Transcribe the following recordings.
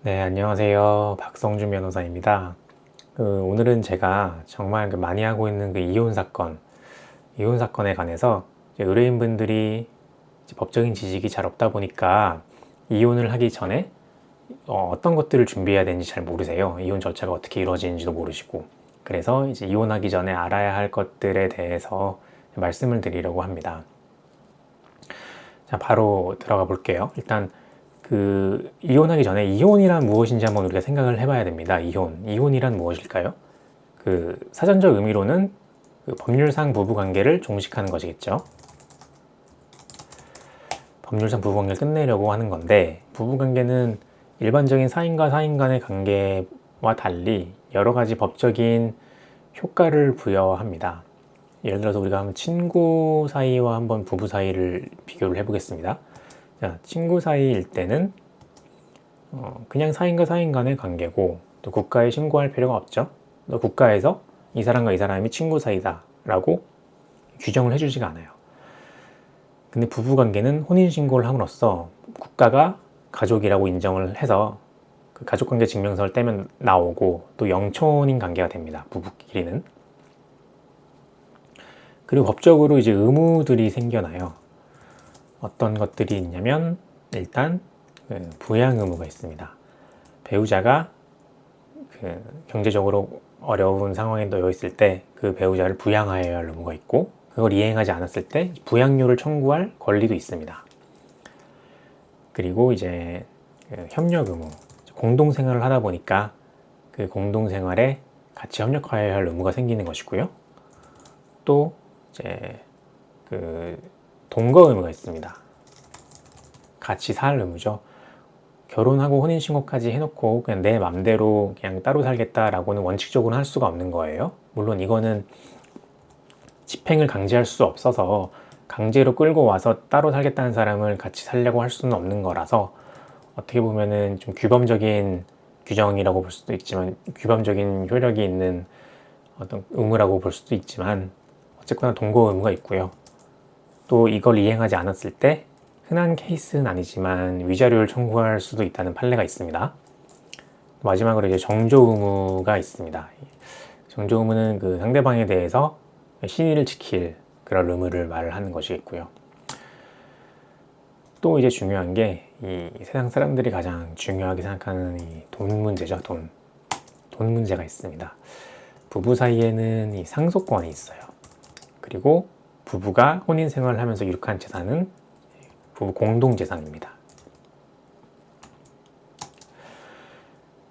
네, 안녕하세요. 박성준 변호사입니다. 오늘은 제가 정말 많이 하고 있는 이혼 사건에 관해서 이제 의뢰인분들이 이제 법적인 지식이 잘 없다 보니까 이혼을 하기 전에 어떤 것들을 준비해야 되는지 잘 모르세요. 이혼 절차가 어떻게 이루어지는지도 모르시고. 그래서 이제 이혼하기 전에 알아야 할 것들에 대해서 말씀을 드리려고 합니다. 자, 바로 들어가 볼게요. 일단 이혼하기 전에 이혼이란 무엇인지 한번 우리가 생각을 해봐야 됩니다. 이혼이란 무엇일까요? 사전적 의미로는 법률상 부부관계를 종식하는 것이겠죠. 법률상 부부관계를 끝내려고 하는 건데, 부부관계는 일반적인 사인과 사인 간의 관계와 달리 여러 가지 법적인 효과를 부여합니다. 예를 들어서 우리가 한번 친구 사이와 한번 부부 사이를 비교를 해보겠습니다. 자, 친구 사이일 때는 그냥 사인과 사인 간의 관계고, 또 국가에 신고할 필요가 없죠. 또 국가에서 이 사람과 이 사람이 친구 사이다 라고 규정을 해주지가 않아요. 근데 부부관계는 혼인신고를 함으로써 국가가 가족이라고 인정을 해서 그 가족관계 증명서를 떼면 나오고, 또 영촌인 관계가 됩니다. 부부끼리는. 그리고 법적으로 이제 의무들이 생겨나요. 어떤 것들이 있냐면, 일단 부양 의무가 있습니다. 배우자가 경제적으로 어려운 상황에 놓여 있을 때 그 배우자를 부양하여야 할 의무가 있고, 그걸 이행하지 않았을 때 부양료를 청구할 권리도 있습니다. 그리고 이제 협력 의무, 공동생활을 하다 보니까 그 공동생활에 같이 협력하여야 할 의무가 생기는 것이고요. 또 이제 동거 의무가 있습니다. 같이 살 의무죠. 결혼하고 혼인신고까지 해놓고 그냥 내 맘대로 그냥 따로 살겠다라고는 원칙적으로 할 수가 없는 거예요. 물론 이거는 집행을 강제할 수 없어서 강제로 끌고 와서 따로 살겠다는 사람을 같이 살려고 할 수는 없는 거라서, 어떻게 보면은 좀 규범적인 규정이라고 볼 수도 있지만, 규범적인 효력이 있는 어떤 의무라고 볼 수도 있지만, 어쨌거나 동거 의무가 있고요. 또 이걸 이행하지 않았을 때 흔한 케이스는 아니지만 위자료를 청구할 수도 있다는 판례가 있습니다. 마지막으로 이제 정조 의무가 있습니다. 정조 의무는 그 상대방에 대해서 신의를 지킬 그런 의무를 말을 하는 것이겠고요. 또 이제 중요한 게 이 세상 사람들이 가장 중요하게 생각하는 이 돈 문제죠. 돈 문제가 있습니다. 부부 사이에는 이 상속권이 있어요. 그리고 부부가 혼인 생활을 하면서 이룩한 재산은 부부 공동재산입니다.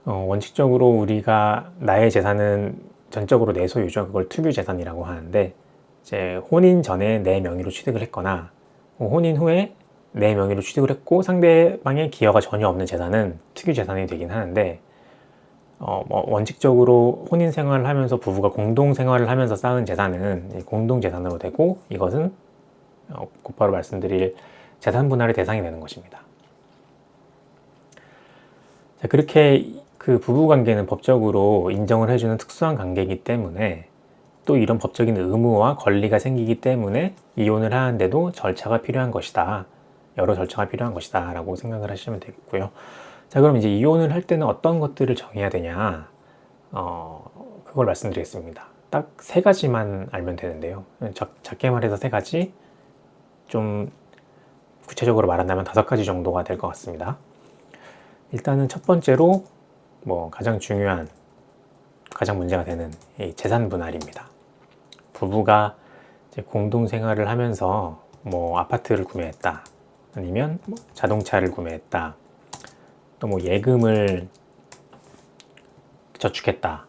원칙적으로 우리가 나의 재산은 전적으로 내 소유죠. 그걸 특유재산이라고 하는데, 이제 혼인 전에 내 명의로 취득을 했거나 혼인 후에 내 명의로 취득을 했고 상대방의 기여가 전혀 없는 재산은 특유재산이 되긴 하는데, 원칙적으로 혼인 생활을 하면서 부부가 공동 생활을 하면서 쌓은 재산은 공동재산으로 되고, 이것은 곧바로 말씀드릴 재산 분할의 대상이 되는 것입니다. 자, 그렇게 그 부부관계는 법적으로 인정을 해주는 특수한 관계이기 때문에, 또 이런 법적인 의무와 권리가 생기기 때문에 이혼을 하는데도 절차가 필요한 것이다. 여러 절차가 필요한 것이다 라고 생각을 하시면 되겠고요. 자, 그럼 이제 이혼을 할 때는 어떤 것들을 정해야 되냐, 그걸 말씀드리겠습니다. 딱 3가지만 알면 되는데요. 작게 말해서 3가지, 좀 구체적으로 말한다면 5가지 정도가 될 것 같습니다. 일단은 첫 번째로 가장 중요한, 가장 문제가 되는 이 재산 분할입니다. 부부가 이제 공동생활을 하면서 아파트를 구매했다, 아니면 자동차를 구매했다, 또 예금을 저축했다,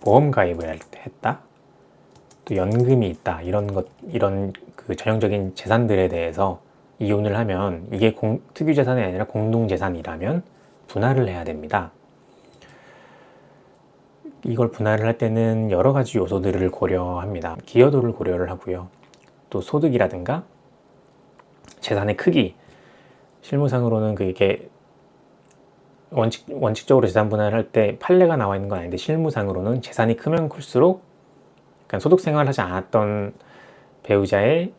보험 가입을 했다, 또 연금이 있다, 이런 그 전형적인 재산들에 대해서 이혼을 하면, 이게 특유재산이 아니라 공동재산이라면 분할을 해야 됩니다. 이걸 분할을 할 때는 여러 가지 요소들을 고려합니다. 기여도를 고려를 하고요. 또 소득이라든가 재산의 크기, 실무상으로는 그게 원칙적으로 재산 분할을 할 때 판례가 나와 있는 건 아닌데, 실무상으로는 재산이 크면 클수록 소득 생활을 하지 않았던 배우자의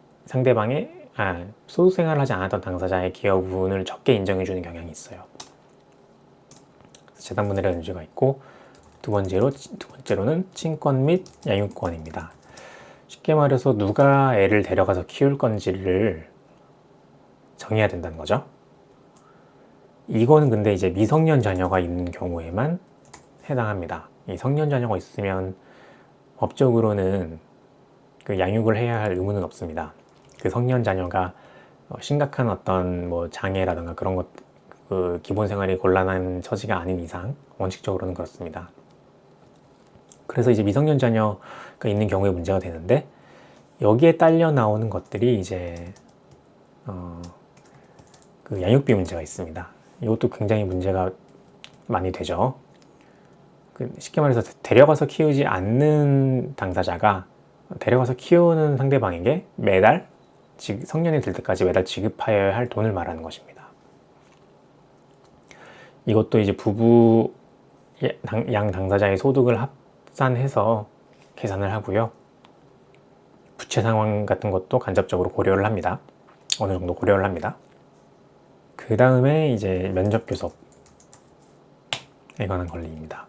소득 생활을 하지 않았던 당사자의 기여 부분을 적게 인정해 주는 경향이 있어요. 재산분할의 문제가 있고, 두 번째로는 친권 및 양육권입니다. 쉽게 말해서 누가 애를 데려가서 키울 건지를 정해야 된다는 거죠. 이거는 근데 이제 미성년 자녀가 있는 경우에만 해당합니다. 이 성년 자녀가 있으면 법적으로는 그 양육을 해야 할 의무는 없습니다. 그 성년 자녀가 심각한 어떤 뭐 장애라든가 그런 것, 그 기본 생활이 곤란한 처지가 아닌 이상 원칙적으로는 그렇습니다. 그래서 이제 미성년 자녀가 있는 경우에 문제가 되는데, 여기에 딸려 나오는 것들이 이제 그 양육비 문제가 있습니다. 이것도 굉장히 문제가 많이 되죠. 쉽게 말해서 데려가서 키우지 않는 당사자가 데려가서 키우는 상대방에게 매달 성년이 될 때까지 매달 지급하여야 할 돈을 말하는 것입니다. 이것도 이제 부부 양 당사자의 소득을 합산해서 계산을 하고요. 부채 상황 같은 것도 간접적으로 고려를 합니다. 어느 정도 고려를 합니다. 그 다음에 이제 면접교섭에 관한 권리입니다.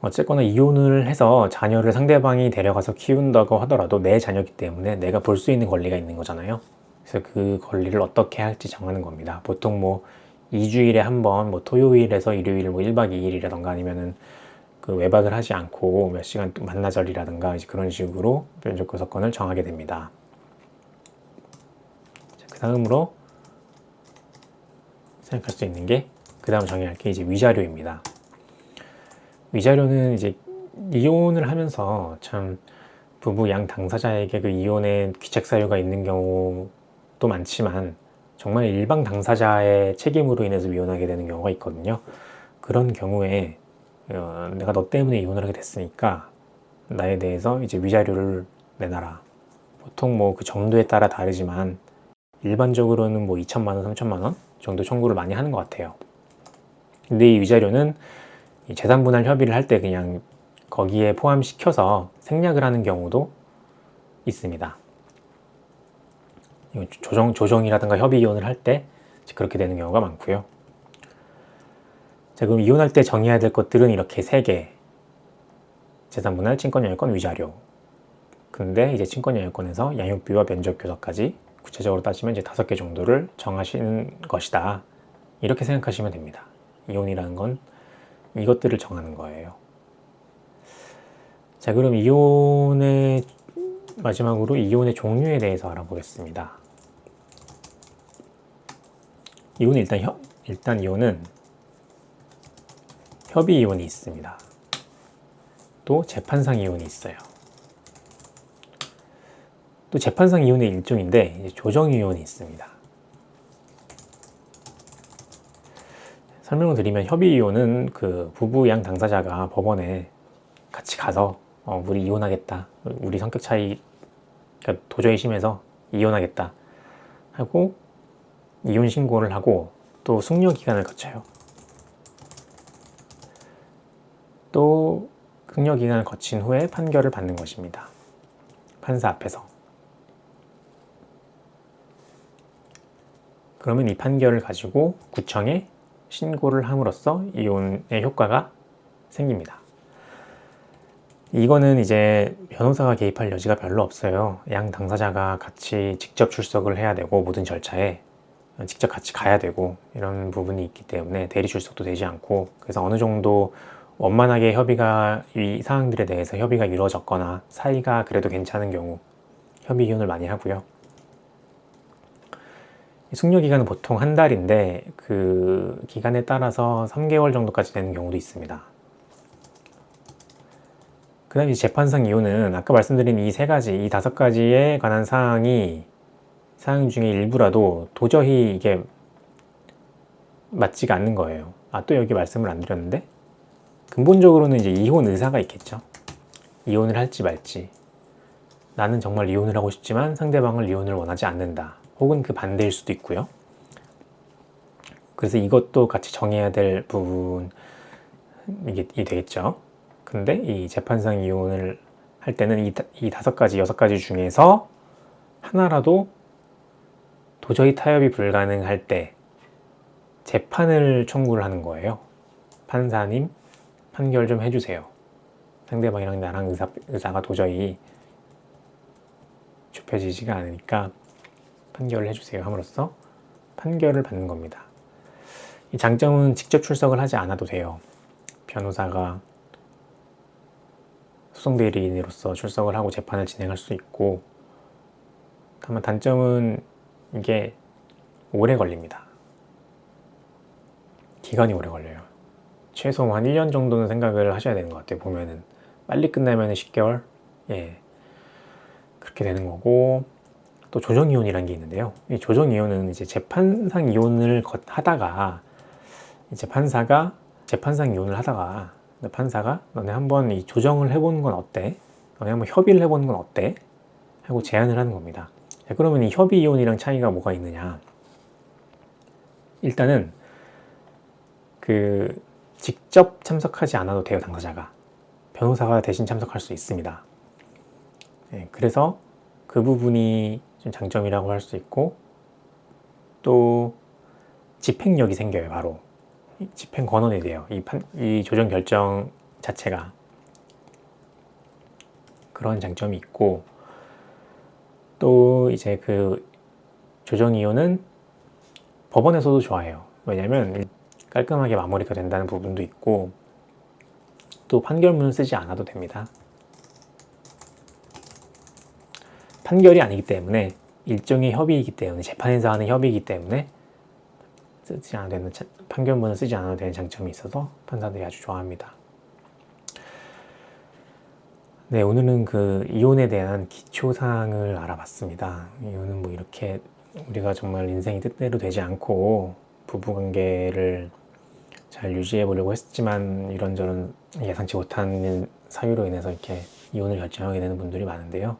어쨌거나 이혼을 해서 자녀를 상대방이 데려가서 키운다고 하더라도 내 자녀이기 때문에 내가 볼 수 있는 권리가 있는 거잖아요. 그래서 그 권리를 어떻게 할지 정하는 겁니다. 보통 뭐 2주일에 한 번, 뭐 토요일에서 일요일 뭐 1박 2일이라던가 아니면은 그 외박을 하지 않고 몇 시간 만나절이라든가 이제 그런 식으로 면접교섭권을 정하게 됩니다. 그 다음으로 생각할 수 있는 게, 그 다음 정해야 할 게 이제 위자료입니다. 위자료는 이제 이혼을 하면서 참 부부 양 당사자에게 그 이혼에 귀책 사유가 있는 경우도 많지만, 정말 일방 당사자의 책임으로 인해서 이혼하게 되는 경우가 있거든요. 그런 경우에 내가 너 때문에 이혼을 하게 됐으니까 나에 대해서 이제 위자료를 내놔라. 보통 뭐 그 정도에 따라 다르지만 일반적으로는 뭐 2천만 원, 3천만 원 정도 청구를 많이 하는 것 같아요. 근데 이 위자료는 이 재산분할 협의를 할 때 그냥 거기에 포함시켜서 생략을 하는 경우도 있습니다. 조정이라든가 협의 이혼을 할 때 그렇게 되는 경우가 많고요. 자, 그럼 이혼할 때 정해야 될 것들은 이렇게 3개. 재산분할, 친권양육권, 위자료. 근데 이제 친권양육권에서 양육비와 면접교섭까지 구체적으로 따지면 이제 5개 정도를 정하시는 것이다. 이렇게 생각하시면 됩니다. 이혼이라는 건 이것들을 정하는 거예요. 자, 그럼 마지막으로 이혼의 종류에 대해서 알아보겠습니다. 이혼은 일단 이혼은 협의 이혼이 있습니다. 또 재판상 이혼이 있어요. 또 재판상 이혼의 일종인데 이제 조정 이혼이 있습니다. 설명을 드리면, 협의 이혼은 그 부부 양 당사자가 법원에 같이 가서 우리 이혼하겠다, 우리 성격 차이 그러니까 도저히 심해서 이혼하겠다 하고 이혼 신고를 하고 또 숙려 기간을 거쳐요. 또 숙려 기간을 거친 후에 판결을 받는 것입니다. 판사 앞에서. 그러면 이 판결을 가지고 구청에 신고를 함으로써 이혼의 효과가 생깁니다. 이거는 이제 변호사가 개입할 여지가 별로 없어요. 양 당사자가 같이 직접 출석을 해야 되고, 모든 절차에 직접 같이 가야 되고, 이런 부분이 있기 때문에 대리 출석도 되지 않고, 그래서 어느 정도 원만하게 이 사항들에 대해서 협의가 이루어졌거나 사이가 그래도 괜찮은 경우 협의 이혼을 많이 하고요. 숙려 기간은 보통 한 달인데 그 기간에 따라서 3개월 정도까지 되는 경우도 있습니다. 그 다음에 재판상 이혼은 아까 말씀드린 이 5가지에 관한 사항 중에 일부라도 도저히 이게 맞지가 않는 거예요. 또 여기 말씀을 안 드렸는데, 근본적으로는 이제 이혼 의사가 있겠죠. 이혼을 할지 말지. 나는 정말 이혼을 하고 싶지만 상대방을 이혼을 원하지 않는다. 혹은 그 반대일 수도 있고요. 그래서 이것도 같이 정해야 될 부분이 되겠죠. 근데 이 재판상 이혼을 할 때는 이 5가지, 6가지 중에서 하나라도 도저히 타협이 불가능할 때 재판을 청구를 하는 거예요. 판사님 판결 좀 해주세요. 상대방이랑 나랑 의사가 도저히 좁혀지지가 않으니까 판결을 해주세요 함으로써 판결을 받는 겁니다. 이 장점은 직접 출석을 하지 않아도 돼요. 변호사가 소송대리인으로서 출석을 하고 재판을 진행할 수 있고, 다만 단점은 이게 오래 걸립니다. 기간이 오래 걸려요. 최소 한 1년 정도는 생각을 하셔야 되는 것 같아요. 보면은 빨리 끝나면 10개월, 그렇게 되는 거고, 또 조정이혼이라는 게 있는데요. 이 조정이혼은 이제 재판상 이혼을 하다가 이제 판사가 재판상 이혼을 하다가 판사가 너네 한번 이 조정을 해보는 건 어때? 너네 한번 협의를 해보는 건 어때? 하고 제안을 하는 겁니다. 그러면 이 협의 이혼이랑 차이가 뭐가 있느냐? 일단은 직접 참석하지 않아도 돼요. 당사자가 변호사가 대신 참석할 수 있습니다. 그래서 그 부분이 좀 장점이라고 할 수 있고, 또 집행력이 생겨요. 바로 집행 권한이 돼요. 이 조정 결정 자체가. 그런 장점이 있고, 또 이제 조정 이혼은 법원에서도 좋아해요. 왜냐면 깔끔하게 마무리가 된다는 부분도 있고, 또 판결문을 쓰지 않아도 됩니다. 판결이 아니기 때문에 일종의 협의이기 때문에, 재판에서 하는 협의이기 때문에 쓰지 않아도 되는, 판결문을 쓰지 않아도 되는 장점이 있어서 판사들이 아주 좋아합니다. 네, 오늘은 이혼에 대한 기초사항을 알아봤습니다. 이혼은 뭐 이렇게 우리가 정말 인생이 뜻대로 되지 않고 부부관계를 잘 유지해 보려고 했지만 이런저런 예상치 못한 사유로 인해서 이렇게 이혼을 결정하게 되는 분들이 많은데요.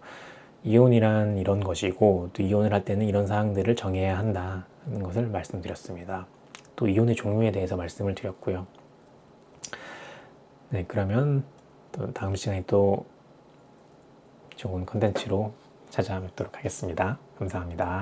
이혼이란 이런 것이고, 또 이혼을 할 때는 이런 사항들을 정해야 한다는 것을 말씀드렸습니다. 또 이혼의 종류에 대해서 말씀을 드렸고요. 네, 그러면 또 다음 시간에 또 좋은 컨텐츠로 찾아뵙도록 하겠습니다. 감사합니다.